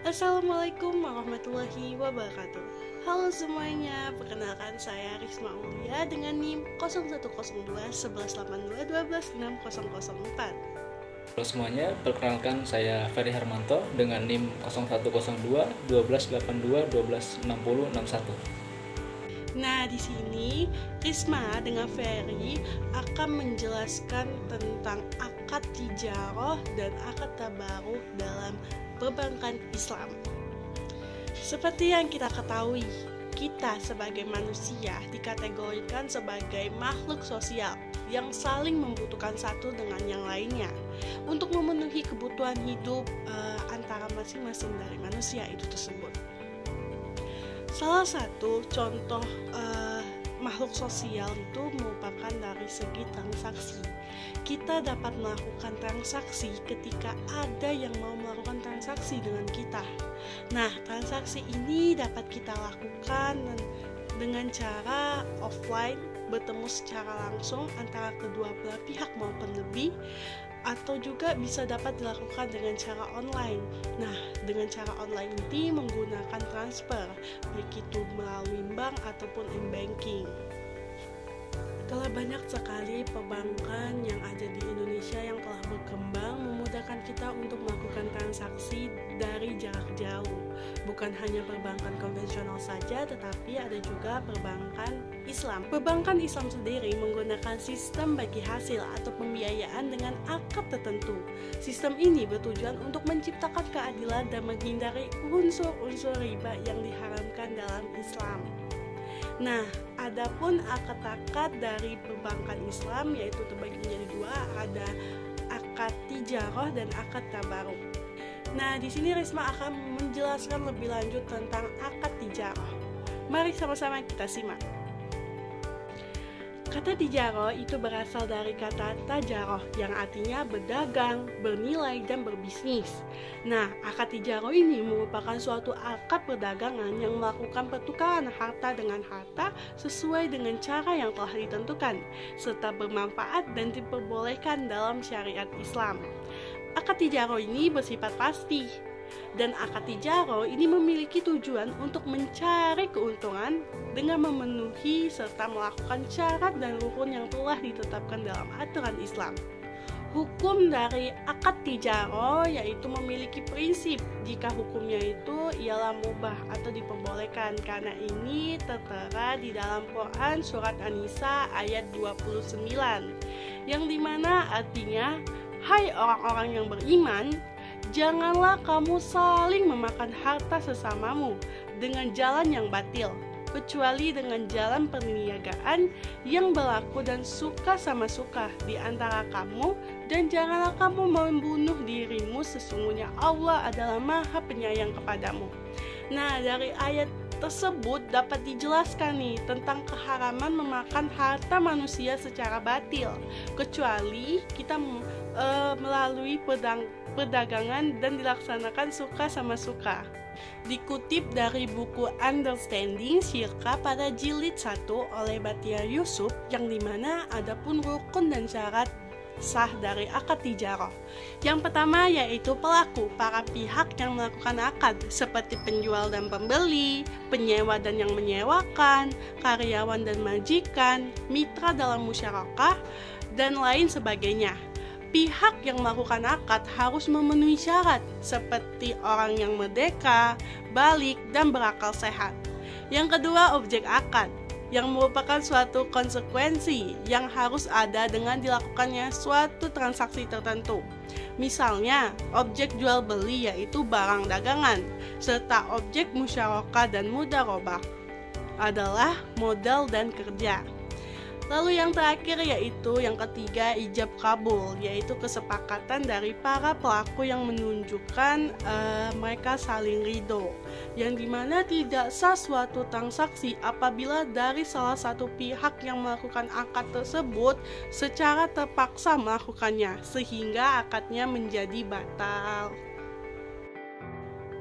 Assalamualaikum warahmatullahi wabarakatuh. Halo semuanya, perkenalkan saya Risma Aulia dengan NIM 0102 1182 12604. Halo semuanya, perkenalkan saya Ferry Harmanto dengan NIM 0102 1282 1260 61. Nah, di sini Risma dengan Ferry akan menjelaskan tentang akad tijarah dan akad tabaruk dalam perbankan Islam. Seperti yang kita ketahui, kita sebagai manusia dikategorikan sebagai makhluk sosial yang saling membutuhkan satu dengan yang lainnya untuk memenuhi kebutuhan hidup antara masing-masing dari manusia itu tersebut. Salah satu contoh makhluk sosial itu merupakan dari segi transaksi. Kita dapat melakukan transaksi ketika ada yang mau melakukan transaksi dengan kita. Nah, transaksi ini dapat kita lakukan dengan cara offline, bertemu secara langsung antara kedua belah pihak maupun lebih, atau juga bisa dapat dilakukan dengan cara online. Nah, dengan cara online ini menggunakan transfer, baik itu melalui bank ataupun e-banking. Telah banyak sekali perbankan yang ada di Indonesia yang telah berkembang memudahkan kita untuk melakukan transaksi dari jarak jauh. Bukan hanya perbankan konvensional saja, tetapi ada juga perbankan Islam. Perbankan Islam sendiri menggunakan sistem bagi hasil atau pembiayaan dengan akad tertentu. Sistem ini bertujuan untuk menciptakan keadilan dan menghindari unsur-unsur riba yang diharamkan dalam Islam. Nah, adapun akad-akad dari perbankan Islam yaitu terbagi menjadi dua, ada akad tijarah dan akad tabaruk. Nah, di sini Risma akan menjelaskan lebih lanjut tentang akad tijarah. Mari sama-sama kita simak. Kata tijarah itu berasal dari kata tajarah yang artinya berdagang, bernilai, dan berbisnis. Nah, akad tijarah ini merupakan suatu akad perdagangan yang melakukan pertukaran harta dengan harta sesuai dengan cara yang telah ditentukan, serta bermanfaat dan diperbolehkan dalam syariat Islam. Akad tijarah ini bersifat pasti, dan akad tijarah ini memiliki tujuan untuk mencari keuntungan dengan memenuhi serta melakukan syarat dan rukun yang telah ditetapkan dalam aturan Islam. Hukum dari akad tijarah yaitu memiliki prinsip jika hukumnya itu ialah mubah atau diperbolehkan, karena ini tertera di dalam Quran surat An-Nisa ayat 29 yang dimana artinya, hai orang-orang yang beriman, janganlah kamu saling memakan harta sesamamu dengan jalan yang batil, kecuali dengan jalan perniagaan yang berlaku dan suka sama suka di antara kamu, dan janganlah kamu membunuh dirimu, sesungguhnya Allah adalah Maha Penyayang kepadamu. Nah, dari ayat tersebut dapat dijelaskan nih tentang keharaman memakan harta manusia secara batil, kecuali kita melalui perdagangan dan dilaksanakan suka sama suka. Dikutip dari buku Understanding Syirka pada jilid 1 oleh Batiar Yusuf, yang dimana ada pun rukun dan syarat sah dari akad tijarah. Yang pertama yaitu pelaku, para pihak yang melakukan akad seperti penjual dan pembeli, penyewa dan yang menyewakan, karyawan dan majikan, mitra dalam musyarakah, dan lain sebagainya. Pihak yang melakukan akad harus memenuhi syarat seperti orang yang merdeka, balik, dan berakal sehat. Yang kedua, objek akad yang merupakan suatu konsekuensi yang harus ada dengan dilakukannya suatu transaksi tertentu. Misalnya, objek jual beli yaitu barang dagangan, serta objek musyarakah dan mudharabah adalah modal dan kerja. Lalu yang terakhir yaitu yang ketiga, ijab kabul, yaitu kesepakatan dari para pelaku yang menunjukkan mereka saling ridho, yang dimana tidak sah suatu transaksi apabila dari salah satu pihak yang melakukan akad tersebut secara terpaksa melakukannya sehingga akadnya menjadi batal.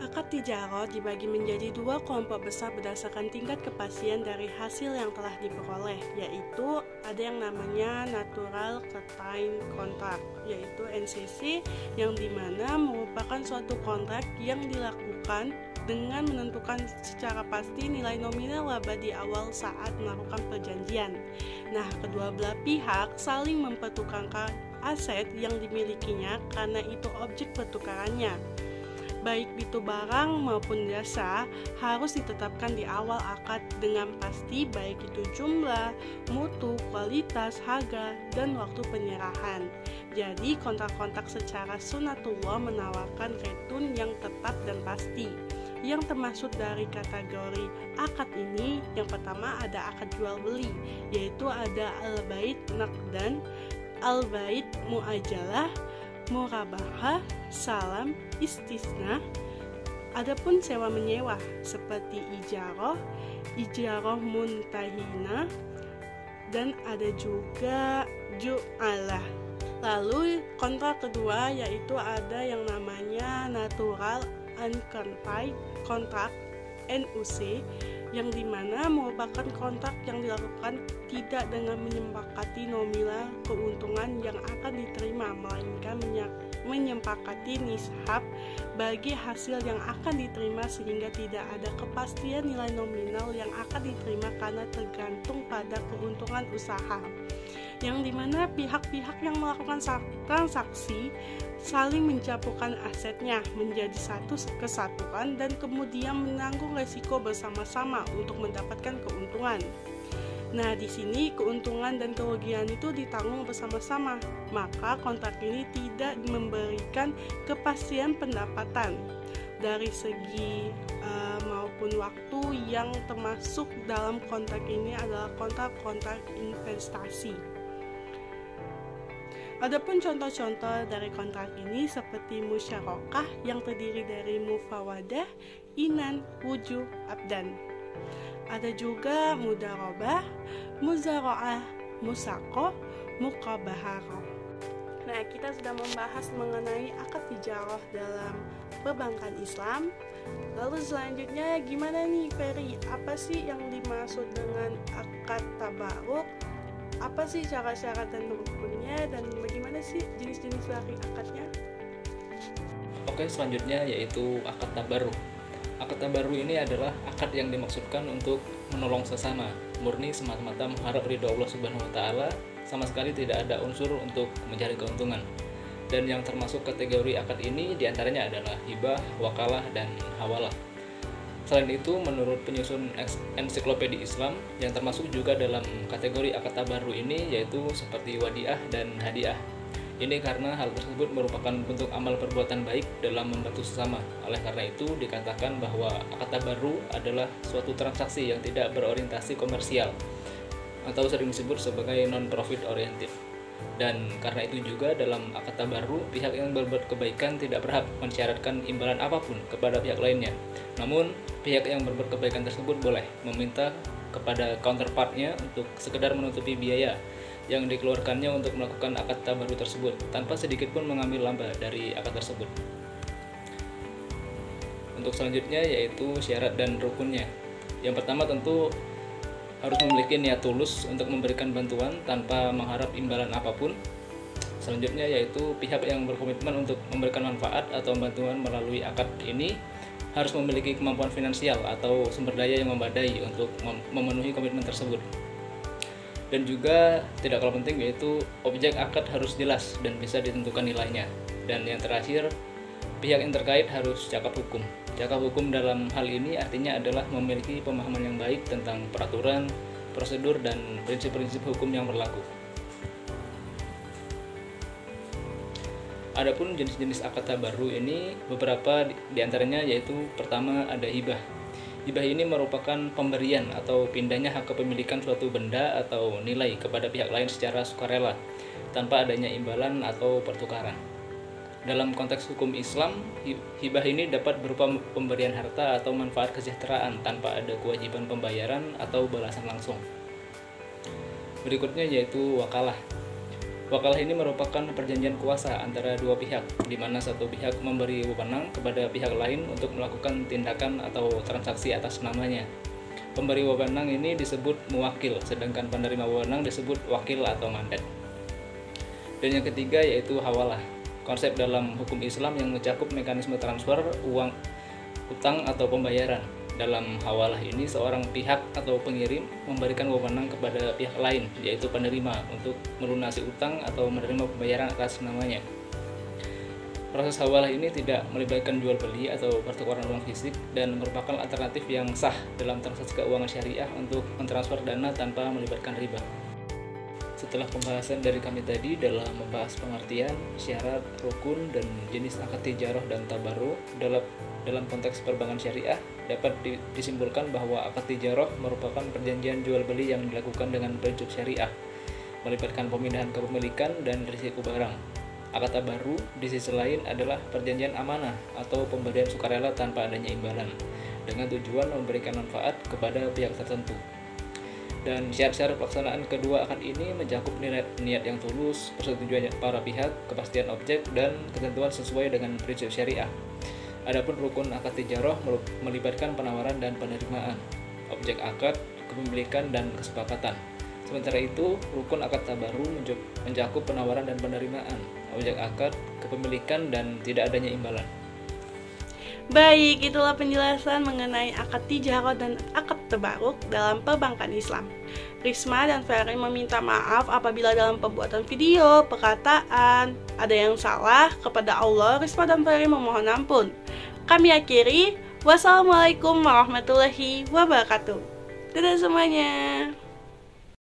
Akad tijarah dibagi menjadi dua kelompok besar berdasarkan tingkat kepastian dari hasil yang telah diperoleh, yaitu ada yang namanya Natural Certified Contract, yaitu NCC, yang dimana merupakan suatu kontrak yang dilakukan dengan menentukan secara pasti nilai nominal laba di awal saat melakukan perjanjian. Nah, kedua belah pihak saling mempertukarkan aset yang dimilikinya karena itu objek pertukarannya. Baik itu barang maupun jasa harus ditetapkan di awal akad dengan pasti, baik itu jumlah, mutu, kualitas, harga, dan waktu penyerahan. Jadi kontrak-kontrak secara sunatullah menawarkan retun yang tetap dan pasti. Yang termasuk dari kategori akad ini, yang pertama ada akad jual beli, yaitu ada al-bait naqdan, al-bait muajalah, murabahah, salam, istisna. Adapun sewa menyewa seperti ijarah muntahina, dan ada juga ju'alah. Lalu kontrak kedua yaitu ada yang namanya Natural Unconfined Contract NUC, yang dimana merupakan kontrak yang dilakukan tidak dengan menyepakati nominal keuntungan yang akan diterima, melainkan menyepakati nishab bagi hasil yang akan diterima, sehingga tidak ada kepastian nilai nominal yang akan diterima karena tergantung pada keuntungan usaha, yang dimana pihak-pihak yang melakukan transaksi saling mencampurkan asetnya menjadi satu kesatuan dan kemudian menanggung resiko bersama-sama untuk mendapatkan keuntungan. Nah, di sini keuntungan dan kerugian itu ditanggung bersama-sama. Maka kontrak ini tidak memberikan kepastian pendapatan dari segi maupun waktu. Yang termasuk dalam kontrak ini adalah kontrak-kontrak investasi. Adapun contoh-contoh dari kontrak ini seperti musyarakah yang terdiri dari mufawadah, inan, wujuh, abdan. Ada juga mudarabah, muzara'ah, musaqah, muqabaharah. Nah, kita sudah membahas mengenai akad tijarah dalam perbankan Islam. Lalu selanjutnya gimana nih Ferry? Apa sih yang dimaksud dengan akad tabarruk? Apa sih syarat-syarat dan rukunnya, dan bagaimana sih jenis-jenis dari akadnya? Oke, selanjutnya yaitu akad tabarruk. Akad tabarruk ini adalah akad yang dimaksudkan untuk menolong sesama, murni semata-mata mengharap ridho Allah Subhanahu wa taala, sama sekali tidak ada unsur untuk mencari keuntungan. Dan yang termasuk kategori akad ini diantaranya adalah hibah, wakalah, dan hawalah. Selain itu, menurut penyusun ensiklopedia Islam yang termasuk juga dalam kategori akad tabarruk ini yaitu seperti wadiah dan hadiah. Ini karena hal tersebut merupakan bentuk amal perbuatan baik dalam membantu sesama. Oleh karena itu dikatakan bahwa akad tabarruk adalah suatu transaksi yang tidak berorientasi komersial atau sering disebut sebagai non-profit oriented. Dan karena itu juga dalam akad tabarruk, pihak yang berbuat kebaikan tidak berhak mensyaratkan imbalan apapun kepada pihak lainnya. Namun, pihak yang berbuat kebaikan tersebut boleh meminta kepada counterpartnya untuk sekedar menutupi biaya yang dikeluarkannya untuk melakukan akad tabarruk tersebut, tanpa sedikit pun mengambil laba dari akad tersebut. Untuk selanjutnya yaitu syarat dan rukunnya. Yang pertama tentu harus memiliki niat tulus untuk memberikan bantuan tanpa mengharap imbalan apapun. Selanjutnya yaitu pihak yang berkomitmen untuk memberikan manfaat atau bantuan melalui akad ini harus memiliki kemampuan finansial atau sumber daya yang memadai untuk memenuhi komitmen tersebut. Dan juga tidak kalah penting yaitu objek akad harus jelas dan bisa ditentukan nilainya. Dan yang terakhir, pihak yang terkait harus cakap hukum. Cakap hukum dalam hal ini artinya adalah memiliki pemahaman yang baik tentang peraturan, prosedur, dan prinsip-prinsip hukum yang berlaku. Adapun jenis-jenis akad tabarruk ini beberapa diantaranya yaitu pertama ada hibah. Hibah ini merupakan pemberian atau pindahnya hak kepemilikan suatu benda atau nilai kepada pihak lain secara sukarela tanpa adanya imbalan atau pertukaran. Dalam konteks hukum Islam, hibah ini dapat berupa pemberian harta atau manfaat kesejahteraan tanpa ada kewajiban pembayaran atau balasan langsung. Berikutnya yaitu wakalah. Wakalah ini merupakan perjanjian kuasa antara dua pihak, di mana satu pihak memberi wewenang kepada pihak lain untuk melakukan tindakan atau transaksi atas namanya. Pemberi wewenang ini disebut muwakil, sedangkan penerima wewenang disebut wakil atau mandat. Dan yang ketiga yaitu hawalah, konsep dalam hukum Islam yang mencakup mekanisme transfer uang, utang atau pembayaran. Dalam hawalah ini, seorang pihak atau pengirim memberikan wewenang kepada pihak lain, yaitu penerima, untuk melunasi utang atau menerima pembayaran atas namanya. Proses hawalah ini tidak melibatkan jual beli atau pertukaran uang fisik dan merupakan alternatif yang sah dalam transaksi keuangan syariah untuk mentransfer dana tanpa melibatkan riba. Setelah pembahasan dari kami tadi dalam membahas pengertian, syarat, rukun, dan jenis akad tijarah dan tabarruk dalam konteks perbankan syariah, dapat disimpulkan bahwa akad tijarah merupakan perjanjian jual beli yang dilakukan dengan prinsip syariah, melibatkan pemindahan kepemilikan dan risiko barang. Akad tabarruk di sisi lain adalah perjanjian amanah atau pemberian sukarela tanpa adanya imbalan, dengan tujuan memberikan manfaat kepada pihak tertentu. Dan syarat-syarat pelaksanaan kedua akad ini mencakup niat yang tulus, persetujuan para pihak, kepastian objek, dan ketentuan sesuai dengan prinsip syariah. Adapun rukun akad tijarah melibatkan penawaran dan penerimaan, objek akad, kepemilikan, dan kesepakatan. Sementara itu, rukun akad tabarruk mencakup penawaran dan penerimaan, objek akad, kepemilikan, dan tidak adanya imbalan. Baik, itulah penjelasan mengenai akad tijarah dan akad tabarruk dalam perbankan Islam. Risma dan Ferry meminta maaf apabila dalam pembuatan video, perkataan, ada yang salah. Kepada Allah, Risma dan Ferry memohon ampun. Kami akhiri, wassalamualaikum warahmatullahi wabarakatuh. Dadah semuanya.